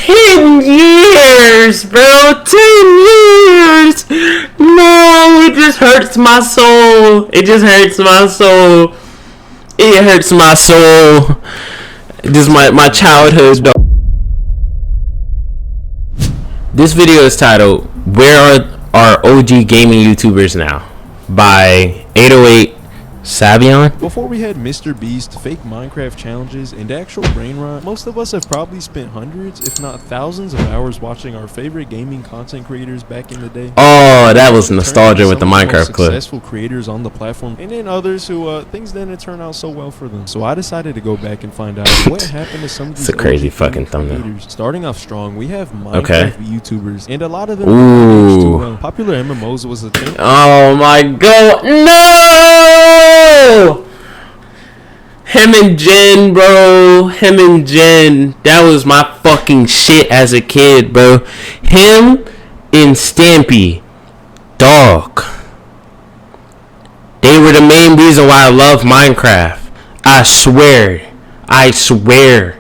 10 years, bro. 10 years. No, it just hurts my soul. It just hurts my soul. It hurts my soul. This is my childhood, dog. This video is titled, Where Are OG Gaming YouTubers Now? By 808 Savion. Before we had Mr. Beast, fake Minecraft challenges, and actual brain rot, most of us have probably spent hundreds, if not thousands of hours watching our favorite gaming content creators back in the day. Oh, that was nostalgia with the Minecraft clip. Successful creators on the platform, and then others who things didn't turn out so well for them. So I decided to go back and find out what happened to some of these. It's a crazy fucking thumbnail. Creators. Starting off strong, we have Minecraft YouTubers, and a lot of them. Ooh. Popular MMOs was a thing. Oh my god, no! Him and Jen, bro. Him and Jen. That was my fucking shit as a kid, bro. Him and Stampy. Dog. They were the main reason why I love Minecraft. I swear. I swear.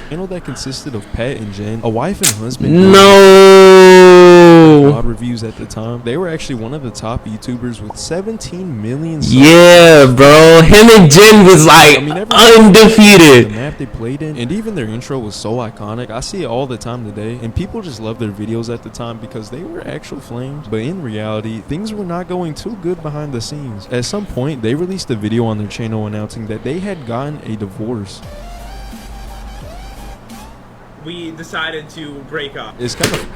Channel that consisted of Pat and Jen, a wife and husband. No. God reviews at the time. They were actually one of the top YouTubers with 17 million subs. Yeah, bro. Him and Jen was like undefeated. The map they played in, and even their intro was so iconic. I see it all the time today, and people just love their videos at the time because they were actual flames. But in reality, things were not going too good behind the scenes. At some point, they released a video on their channel announcing that they had gotten a divorce. We decided to break up. It's kind of...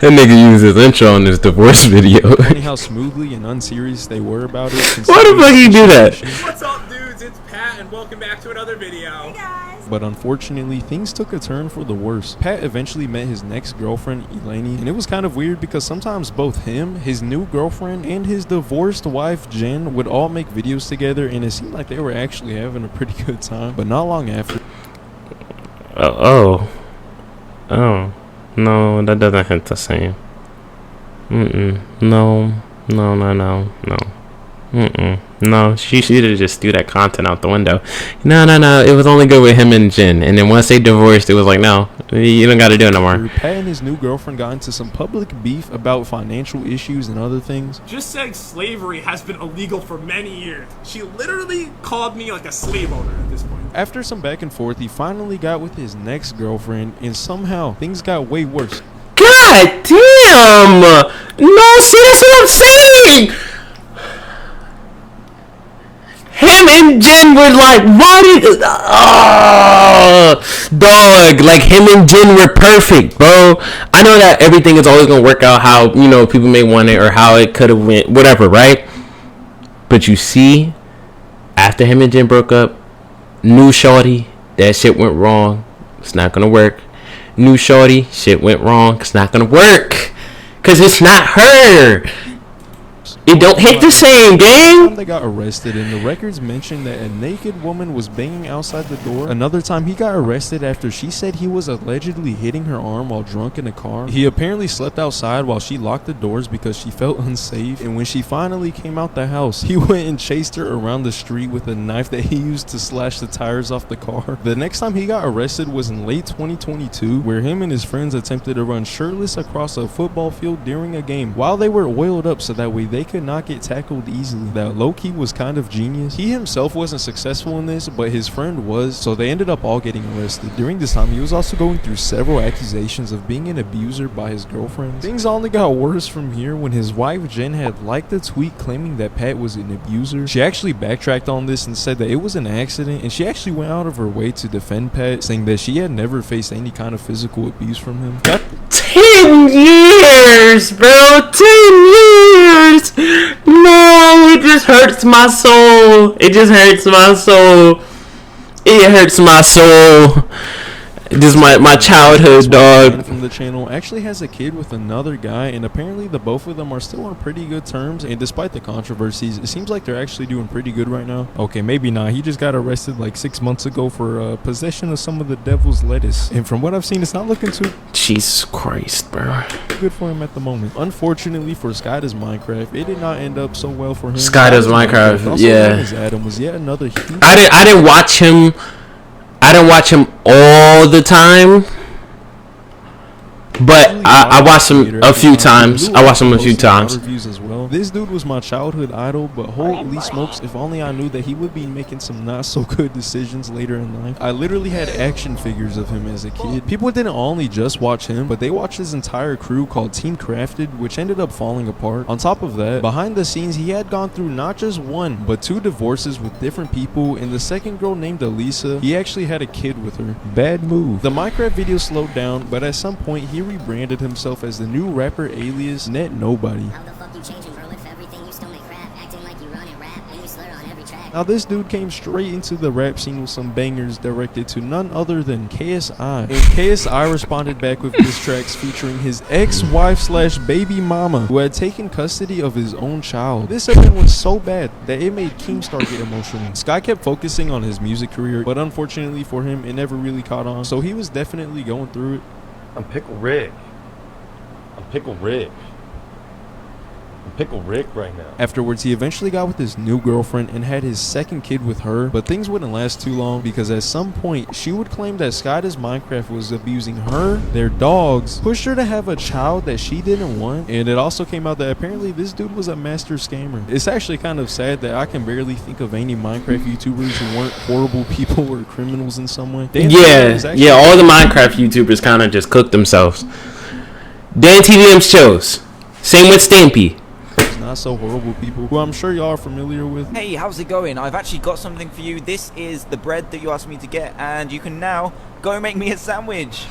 That nigga used his intro on this divorce video. Funny how smoothly and unserious they were about it. Why the fuck you do that? What's up, dudes? It's Pat, and welcome back to another video. Hey guys. But unfortunately, things took a turn for the worse. Pat eventually met his next girlfriend, Eleni, and it was kind of weird because sometimes both him, his new girlfriend, and his divorced wife, Jen, would all make videos together, and it seemed like they were actually having a pretty good time. But not long after... Oh. No, that doesn't hit the same. No. No, she should have just threw that content out the window. No. It was only good with him and Jen. And then once they divorced, it was like, no, you don't got to do it no more. Pat and his new girlfriend got into some public beef about financial issues and other things. Just saying slavery has been illegal for many years. She literally called me like a slave owner at this point. After some back and forth, he finally got with his next girlfriend, and somehow things got way worse. God damn! No, see, that's what I'm saying! Him and Jen were like, what is... dog, like him and Jen were perfect, bro. I know that everything is always gonna work out how, you know, people may want it or how it could have went, whatever, right? But you see, after him and Jen broke up, new shorty, that shit went wrong. It's not gonna work. New shorty, shit went wrong. It's not gonna work. Cause it's not her. It don't hit the same, gang. They got arrested, and the records mentioned that a naked woman was banging outside the door. Another time, he got arrested after she said he was allegedly hitting her arm while drunk in a car. He apparently slept outside while she locked the doors because she felt unsafe. And when she finally came out the house, he went and chased her around the street with a knife that he used to slash the tires off the car. The next time he got arrested was in late 2022, where him and his friends attempted to run shirtless across a football field during a game while they were oiled up so that way they could not get tackled easily. That low-key was kind of genius. He himself wasn't successful in this, but his friend was, so they ended up all getting arrested. During this time, he was also going through several accusations of being an abuser by his girlfriend. Things only got worse from here when his wife Jen had liked a tweet claiming that Pat was an abuser. She actually backtracked on this and said that it was an accident, and she actually went out of her way to defend Pat, saying that she had never faced any kind of physical abuse from him. 10 years, bro. 10 years. No, it just hurts my soul. It just hurts my soul. It hurts my soul. This is my childhood dog. From the channel actually has a kid with another guy, and apparently the both of them are still on pretty good terms. And despite the controversies, it seems like they're actually doing pretty good right now. Okay, maybe not. He just got arrested like 6 months ago for possession of some of the devil's lettuce. And from what I've seen, it's not looking too Jesus Christ, bro. good for him at the moment. Unfortunately for Sky Does Minecraft, it did not end up so well for him. Sky Does Minecraft, also yeah. Adam was yet another huge. I didn't watch him. I didn't watch him all the time, but I watched him a few times. Reviews as well. This dude was my childhood idol, but holy smokes, if only I knew that he would be making some not so good decisions later in life. I literally had action figures of him as a kid. People didn't only just watch him, but they watched his entire crew called Team Crafted, which ended up falling apart. On top of that, behind the scenes, he had gone through not just one, but 2 divorces with different people, and the second girl named Elisa, he actually had a kid with her. Bad move. The Minecraft video slowed down, but at some point, he rebranded himself as the new rapper alias Net Nobody. How the fuck you changing, bro? If everything you still make rap, acting like you run and rap, and you slur on every track. Now this dude came straight into the rap scene with some bangers directed to none other than KSI. And KSI responded back with diss tracks featuring his ex-wife slash baby mama, who had taken custody of his own child. This segment was so bad that it made Keemstar get emotional. Sky kept focusing on his music career, but unfortunately for him, it never really caught on, so he was definitely going through it. I'm Pickle Rick. I'm Pickle Rick. I'm Pickle Rick right now. Afterwards, he eventually got with his new girlfriend and had his second kid with her, but things wouldn't last too long because at some point, she would claim that Sky Does Minecraft was abusing her, their dogs, pushed her to have a child that she didn't want, and it also came out that apparently this dude was a master scammer. It's actually kind of sad that I can barely think of any Minecraft YouTubers who weren't horrible people or criminals in some way. Yeah, all the Minecraft YouTubers kind of just cooked themselves. Dan TVM's shows. Same with Stampy. Not so horrible people who I'm sure y'all are familiar with. Hey, how's it going? I've actually got something for you. This is the bread that you asked me to get, and you can now go make me a sandwich.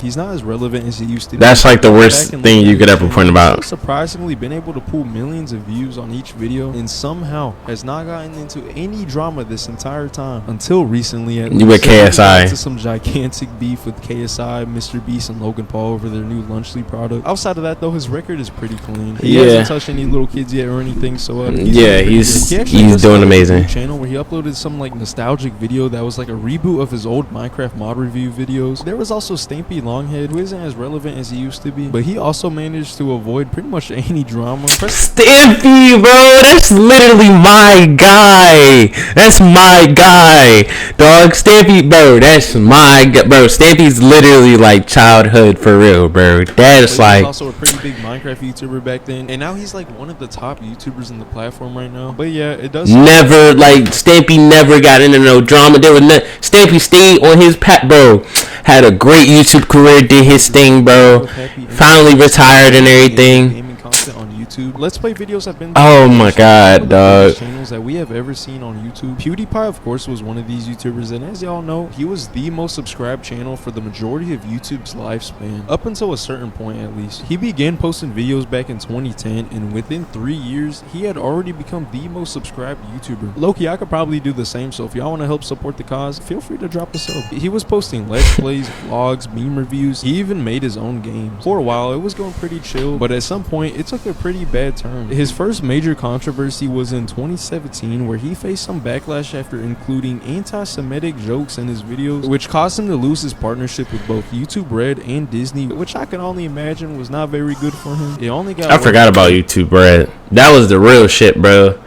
He's not as relevant as he used to be. That's like the worst thing you could ever point about. He's surprisingly been able to pull millions of views on each video and somehow has not gotten into any drama this entire time until recently. At least, with KSI. Into some gigantic beef with KSI, Mr. Beast, and Logan Paul over their new Lunchly product. Outside of that, though, his record is pretty clean. He hasn't touched any little kids yet or anything, so he's doing amazing. Channel where he uploaded some like nostalgic video that was like a reboot of his old Minecraft mod review videos. There was also Stampy Longhead, who isn't as relevant as he used to be, but he also managed to avoid pretty much any drama. Stampy, bro, that's literally my guy. That's my guy, dog. Stampy, bro, that's my guy, bro. Stampy's literally like childhood for real, bro. That's like. He was also a pretty big Minecraft YouTuber back then, and now he's like one of the top YouTubers in the platform right now. But yeah, it does. Never like Stampy never got into no drama. There was Stampy stayed on his bro. Had a great YouTube career, did his thing, bro. Finally retired and everything. Gaming content on YouTube. Let's Play videos have been my god, dog. Channels that we have ever seen on YouTube. PewDiePie, of course, was one of these YouTubers, and as y'all know, he was the most subscribed channel for the majority of YouTube's lifespan, up until a certain point at least. He began posting videos back in 2010, and within 3 years, he had already become the most subscribed YouTuber. Loki, I could probably do the same, so if y'all want to help support the cause, feel free to drop a sub. He was posting Let's Plays, vlogs, meme reviews. He even made his own games. For a while, it was going pretty chill, but at some point, it took a pretty bad turn. His first major controversy was in 2017, where he faced some backlash after including anti-Semitic jokes in his videos, which caused him to lose his partnership with both YouTube Red and Disney, which I can only imagine was not very good for him. It only got. I forgot about YouTube Red. That was the real shit, bro.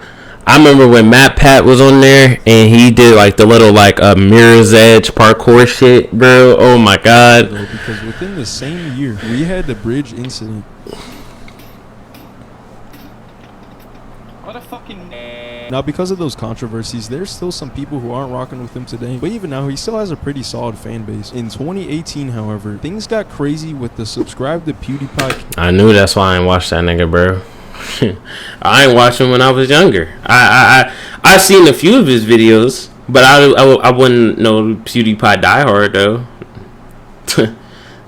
I remember when Matt Pat was on there and he did like the little like Mirror's Edge parkour shit, bro. Oh my god. Because within the same year, we had the bridge incident. What a fucking. Now, because of those controversies, there's still some people who aren't rocking with him today, but even now, he still has a pretty solid fan base. In 2018, however, things got crazy with the subscribe to PewDiePie. I knew, that's why I ain't watched that nigga, bro. I ain't watched him when I was younger. I seen a few of his videos, but I wouldn't know PewDiePie diehard though.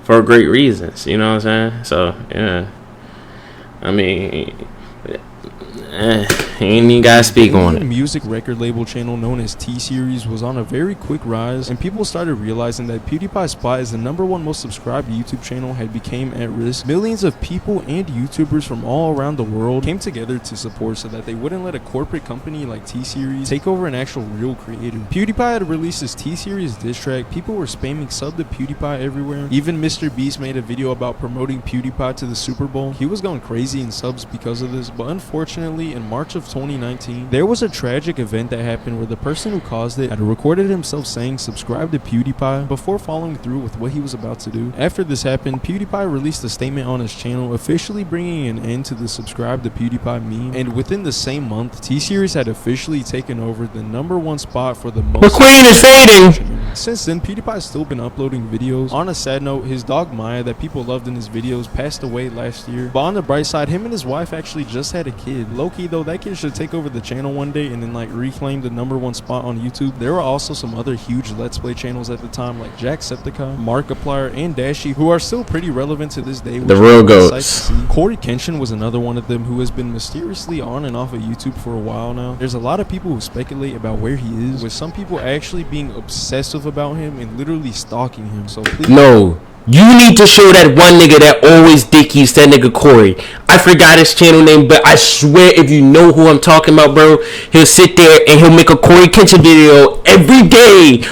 For great reasons, you know what I'm saying? So yeah, I mean, Ain't even gotta speak on The it. music record label channel known as T-Series was on a very quick rise, and people started realizing that PewDiePie's spot as the #1 most subscribed YouTube channel had became at risk. Millions of people and YouTubers from all around the world came together to support so that they wouldn't let a corporate company like T-Series take over an actual real creator. PewDiePie had released his T-Series diss track. People were spamming sub to PewDiePie everywhere. Even Mr. Beast made a video about promoting PewDiePie to the Super Bowl. He was going crazy in subs because of this, but unfortunately in March of 2019 there was a tragic event that happened where the person who caused it had recorded himself saying subscribe to PewDiePie before following through with what he was about to do. After this happened, PewDiePie released a statement on his channel officially bringing an end to the subscribe to PewDiePie meme, and within the same month T-Series had officially taken over the #1 spot for the most. McQueen is fading. Since then, PewDiePie's still been uploading videos. On a sad note, his dog Maya that people loved in his videos passed away last year, but on the bright side, him and his wife actually just had a kid. Low-key though, that kid should take over the channel one day and then like reclaim the #1 spot on YouTube. There were also some other huge Let's Play channels at the time like Jacksepticeye, Markiplier, and Dashi, who are still pretty relevant to this day. The real goats. Corey Kenshin was another one of them who has been mysteriously on and off of YouTube for a while now. There's a lot of people who speculate about where he is, with some people actually being obsessive about him and literally stalking him. So please. No. You need to show that one nigga that always dickies, that nigga Corey. I forgot his channel name, but I swear if you know who I'm talking about, bro, he'll sit there and he'll make a Corey Kenshin video every day.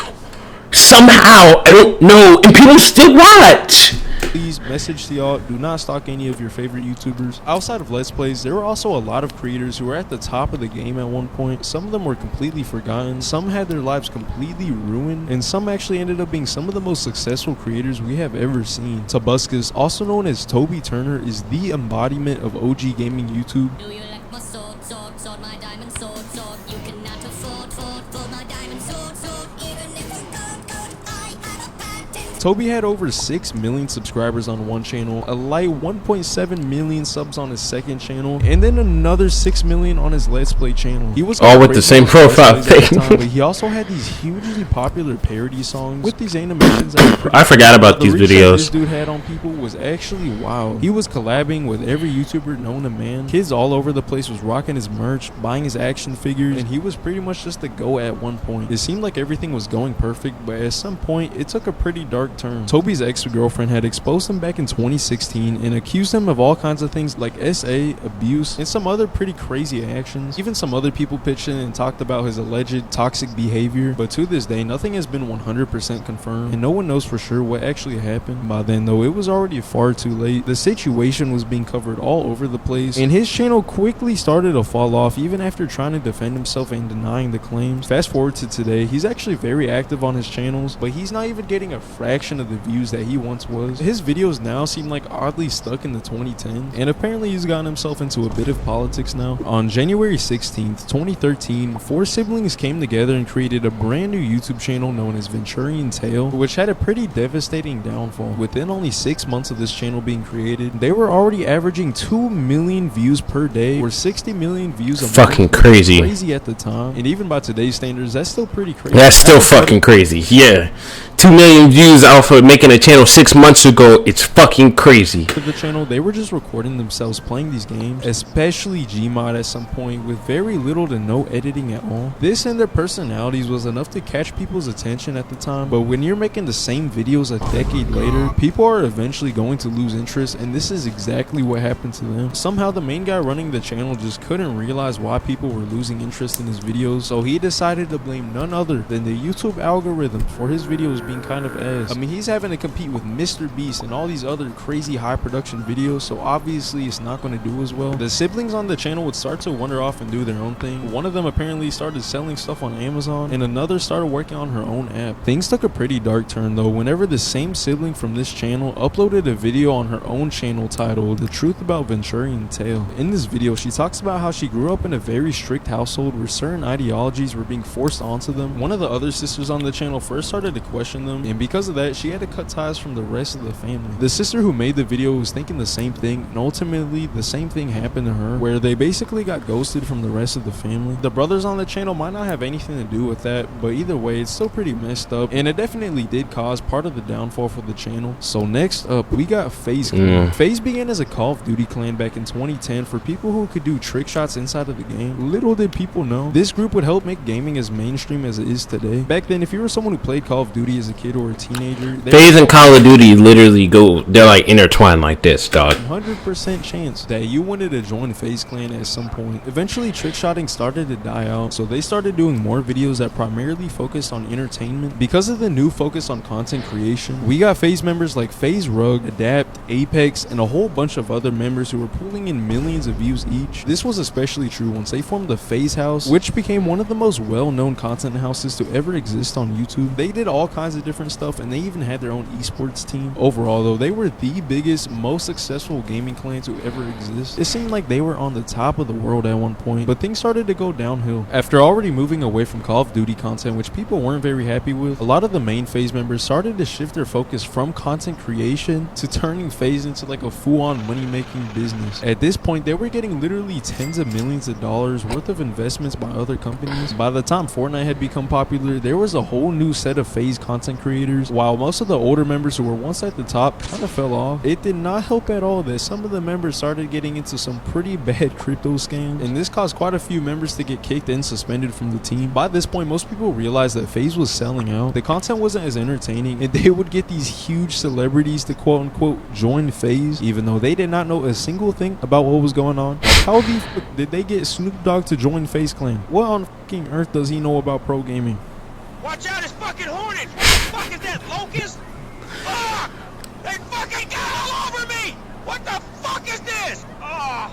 Somehow, I don't know, and people still watch. Please, message to y'all, do not stalk any of your favorite YouTubers. Outside of Let's Plays, there were also a lot of creators who were at the top of the game at one point. Some of them were completely forgotten, some had their lives completely ruined, and some actually ended up being some of the most successful creators we have ever seen. Tobuscus, also known as Toby Turner, is the embodiment of OG gaming YouTube. Do you like my sword, sword, sword, my diamond sword, sword? You cannot afford my diamond sword, sword. Even if you don't, I have a patent. Toby had over 6 million subscribers on one channel, a light 1.7 million subs on his second channel, and then another 6 million on his Let's Play channel. He was all with the same profile thing. But he also had these hugely popular parody songs with these animations that were pretty I forgot about The these reach that videos. this dude had on people was actually wild. He was collabing with every YouTuber known to man. Kids all over the place was rocking his merch, buying his action figures, and he was pretty much just a go at one point. It seemed like everything was going perfect, but at some point it took a pretty dark turn. Toby's ex-girlfriend had exposed him back in 2016 and accused him of all kinds of things like SA, abuse, and some other pretty crazy actions. Even some other people pitched in and talked about his alleged toxic behavior, but to this day nothing has been 100% confirmed and no one knows for sure what actually happened. By then though, it was already far too late. The situation was being covered all over the place, and his channel quickly started to fall off even after trying to defend himself and denying the claims. Fast forward to today, he's actually very active on his channels, but he's not even getting a fraction of the views that he once was. His videos now seem like oddly stuck in the 2010s, and apparently he's gotten himself into a bit of politics now. On January 16th, 2013, 4 siblings came together and created a brand new YouTube channel known as Venturian Tale, which had a pretty devastating downfall. Within only 6 months of this channel being created, they were already averaging 2 million views per day, or 60 million views a month. Fucking crazy. Crazy at the time, and even by today's standards, that's still pretty crazy. That's still fucking crazy. Yeah. 2 million views off of making a channel 6 months ago. It's fucking crazy. For the channel, they were just recording themselves playing these games, especially Gmod at some point, with very little to no editing at all. This and their personalities was enough to catch people's attention at the time, but when you're making the same videos a decade later, people are eventually going to lose interest, and this is exactly what happened to them. Somehow the main guy running the channel just couldn't realize why people were losing interest in his videos, so he decided to blame none other than the YouTube algorithm for his videos being kind of ass. I mean, he's having to compete with Mr. Beast and all these other crazy high production videos, so obviously it's not going to do as well. The siblings on the channel would start to wander off and do their own thing. One of them apparently started selling stuff on Amazon, and another started working on her own app. Things took a pretty dark turn though whenever the same sibling from this channel uploaded a video on her own channel titled The Truth About Venturian Tale. In this video, she talks about how she grew up in a very strict household where certain ideologies were being forced onto them. One of the other sisters on the channel first started to question them, and because of that, that, she had to cut ties from the rest of the family. The sister who made the video was thinking the same thing, and ultimately the same thing happened to her, where they basically got ghosted from the rest of the family. The brothers on the channel might not have anything to do with that, but either way, it's still pretty messed up, and it definitely did cause part of the downfall for the channel. So next up, we got FaZe Clan. FaZe began as a Call of Duty clan back in 2010 for people who could do trick shots inside of the game. Little did people know, this group would help make gaming as mainstream as it is today. Back then, if you were someone who played Call of Duty as a kid or a teenager, FaZe and Call of Duty literally they're like intertwined like this, dog. 100% chance that you wanted to join FaZe Clan at some point. Eventually, trick shotting started to die out, so they started doing more videos that primarily focused on entertainment. Because of the new focus on content creation, we got FaZe members like FaZe Rug, Adapt, Apex, and a whole bunch of other members who were pulling in millions of views each. This was especially true once they formed the FaZe House, which became one of the most well-known content houses to ever exist on YouTube. They did all kinds of different stuff, and they even had their own esports team. Overall though, they were the biggest, most successful gaming clan to ever exist. It seemed like they were on the top of the world at one point, but things started to go downhill. After already moving away from Call of Duty content, which people weren't very happy with, a lot of the main FaZe members started to shift their focus from content creation to turning FaZe into like a full-on money-making business. At this point, they were getting literally tens of millions of dollars worth of investments by other companies. By the time Fortnite had become popular, there was a whole new set of FaZe content creators, while most of the older members who were once at the top kind of fell off. It did not help at all that some of the members started getting into some pretty bad crypto scams, and this caused quite a few members to get kicked and suspended from the team. By this point, most people realized that FaZe was selling out. The content wasn't as entertaining, and they would get these huge celebrities to quote-unquote join FaZe, even though they did not know a single thing about what was going on. How the fuck did they get Snoop Dogg to join FaZe Clan? What on fucking earth does he know about pro gaming? Watch out, it's fucking hornets! What the fuck is that, locust? Fuck! They fucking got all over me! What the fuck is this? Oh,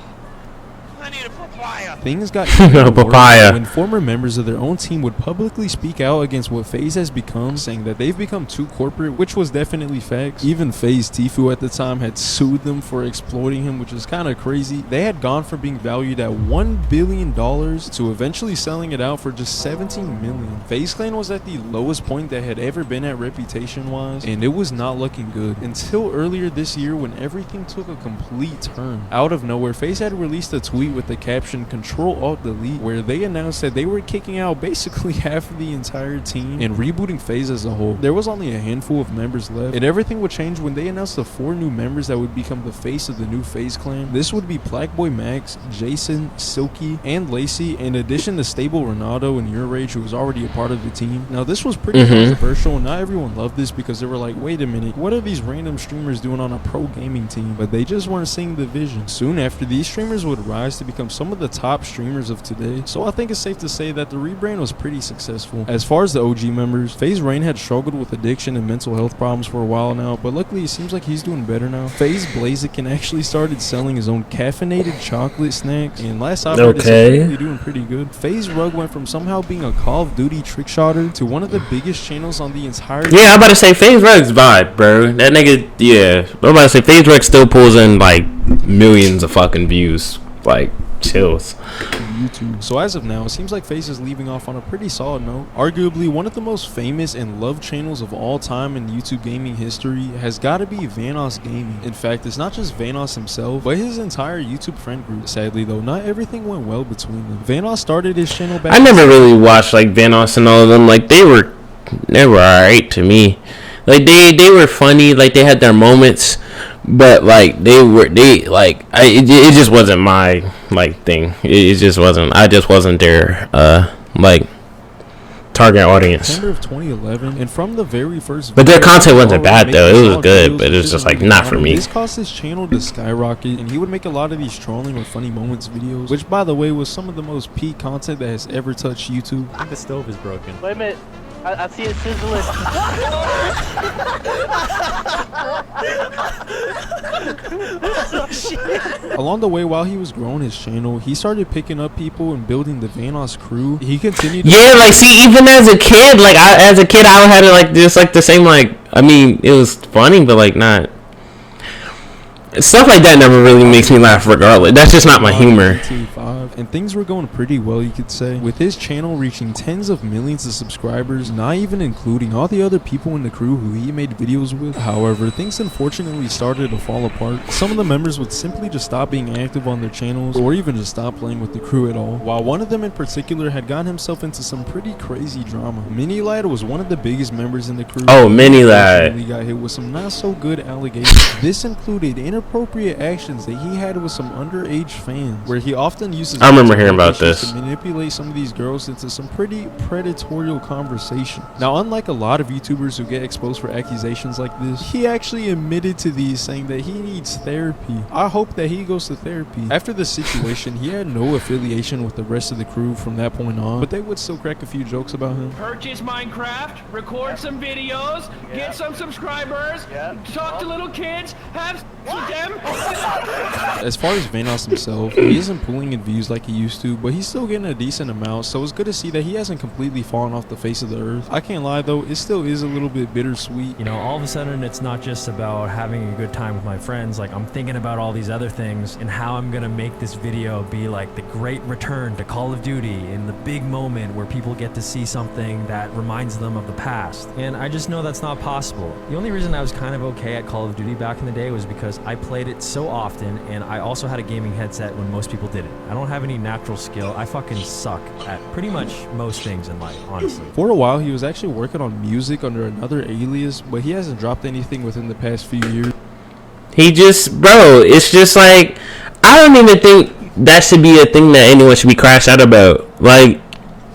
I need a papaya. Things got even worse when former members of their own team would publicly speak out against what FaZe has become, saying that they've become too corporate, which was definitely facts. Even FaZe Tfue at the time had sued them for exploiting him, which is kind of crazy. They had gone from being valued at $1 billion to eventually selling it out for just $17 million. FaZe Clan was at the lowest point that had ever been at reputation-wise, and it was not looking good until earlier this year when everything took a complete turn. Out of nowhere, FaZe had released a tweet with the caption Control-Alt-Delete, where they announced that they were kicking out basically half of the entire team and rebooting FaZe as a whole. There was only a handful of members left, and everything would change when they announced the 4 new members that would become the face of the new FaZe Clan. This would be Blackboy Max, Jason, Silky, and Lacey, in addition to Stable Ronaldo and Urage, who was already a part of the team. Now, this was pretty controversial, and not everyone loved this because they were like, wait a minute, what are these random streamers doing on a pro gaming team? But they just weren't seeing the vision. Soon after, these streamers would rise to become some of the top streamers of today, so I think it's safe to say that the rebrand was pretty successful. As far as the OG members, FaZe Rain had struggled with addiction and mental health problems for a while now, but luckily it seems like he's doing better now. FaZe Blaziken actually started selling his own caffeinated chocolate snacks, and last I heard, it's really doing pretty good. FaZe Rug went from somehow being a Call of Duty trick shotter to one of the biggest channels on the entire I'm about to say FaZe Rug's vibe, bro. That nigga, I'm about to say FaZe Rug still pulls in like millions of fucking views. Like, chills. YouTube. So as of now, it seems like FaZe is leaving off on a pretty solid note. Arguably one of the most famous and loved channels of all time in YouTube gaming history has got to be Vanoss Gaming. In fact, it's not just Vanoss himself, but his entire YouTube friend group. Sadly though, not everything went well between them. Vanoss started his channel back. I never really watched like Vanoss and all of them. Like they were alright to me. Like they were funny. Like they had their moments. But like it just wasn't my like thing. It just wasn't. I just wasn't their like target audience. September of 2011, and from the very first. But their content wasn't bad though. It was good, but it was just like not for me. This caused his channel to skyrocket, and he would make a lot of these trolling or funny moments videos, which by the way was some of the most peak content that has ever touched YouTube. I think the stove is broken. Wait a minute. I see it sizzling. Along the way, while he was growing his channel, he started picking up people and building the Vanoss crew. He continued. Like see, even as a kid, like I had it like just like the same like. I mean, it was funny, but like not. Stuff like that never really makes me laugh regardless. That's just not my humor. 2005, and things were going pretty well, you could say, with his channel reaching tens of millions of subscribers, not even including all the other people in the crew who he made videos with. However, things unfortunately started to fall apart. Some of the members would simply just stop being active on their channels, or even just stop playing with the crew at all, while one of them in particular had gotten himself into some pretty crazy drama. Mini Lad was one of the biggest members in the crew. Oh, Mini Lad. He got hit with some not so good allegations. This included inappropriate actions that he had with some underage fans, where he often uses I remember hearing about this, to manipulate some of these girls into some pretty predatorial conversations. Now, unlike a lot of YouTubers who get exposed for accusations like this, he actually admitted to these, saying that he needs therapy. I hope that he goes to therapy. After the situation, he had no affiliation with the rest of the crew from that point on, but they would still crack a few jokes about him. Purchase Minecraft, record some videos, get some subscribers, talk to little kids, have sex with them. As far as Vanoss himself, he isn't pulling in views like he used to, but he's still getting a decent amount, so it's good to see that he hasn't completely fallen off the face of the earth. I can't lie though, it still is a little bit bittersweet. You know, all of a sudden it's not just about having a good time with my friends, like I'm thinking about all these other things and how I'm gonna make this video be like the great return to Call of Duty in the big moment where people get to see something that reminds them of the past. And I just know that's not possible. The only reason I was kind of okay at Call of Duty back in the day was because I played it so often, and I also had a gaming headset when most people didn't. I don't have any natural skill. I fucking suck at pretty much most things in life, honestly. For a while, he was actually working on music under another alias, but he hasn't dropped anything within the past few years. He just, bro, it's just like, I don't even think that should be a thing that anyone should be crashed out about. Like,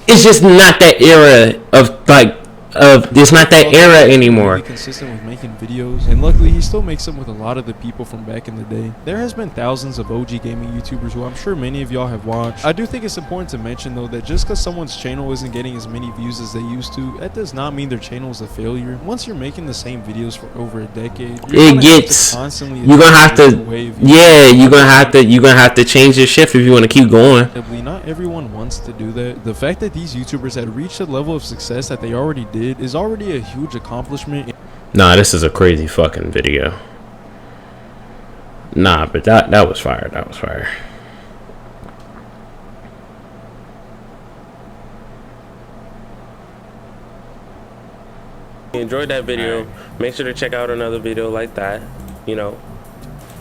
it's just not that era of, like, it's not that era anymore. Consistent with making videos, and luckily he still makes them with a lot of the people from back in the day. There has been thousands of OG gaming YouTubers who I'm sure many of y'all have watched. I do think it's important to mention though that just because someone's channel isn't getting as many views as they used to, that does not mean their channel is a failure. Once you're making the same videos for over a decade, it gets constantly, you're gonna have to, yeah, you're gonna have to change your shift if you want to keep going. Not everyone wants to do that. The fact that these YouTubers had reached a level of success that they already did is already a huge accomplishment. Nah, this is a crazy fucking video. Nah, but that was fire. That was fire. If you enjoyed that video, make sure to check out another video like that. You know,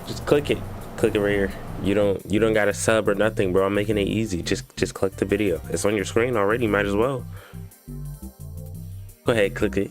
just click it right here. You don't gotta sub or nothing, bro. I'm making it easy. Just click the video. It's on your screen already. Might as well. Go ahead, click it.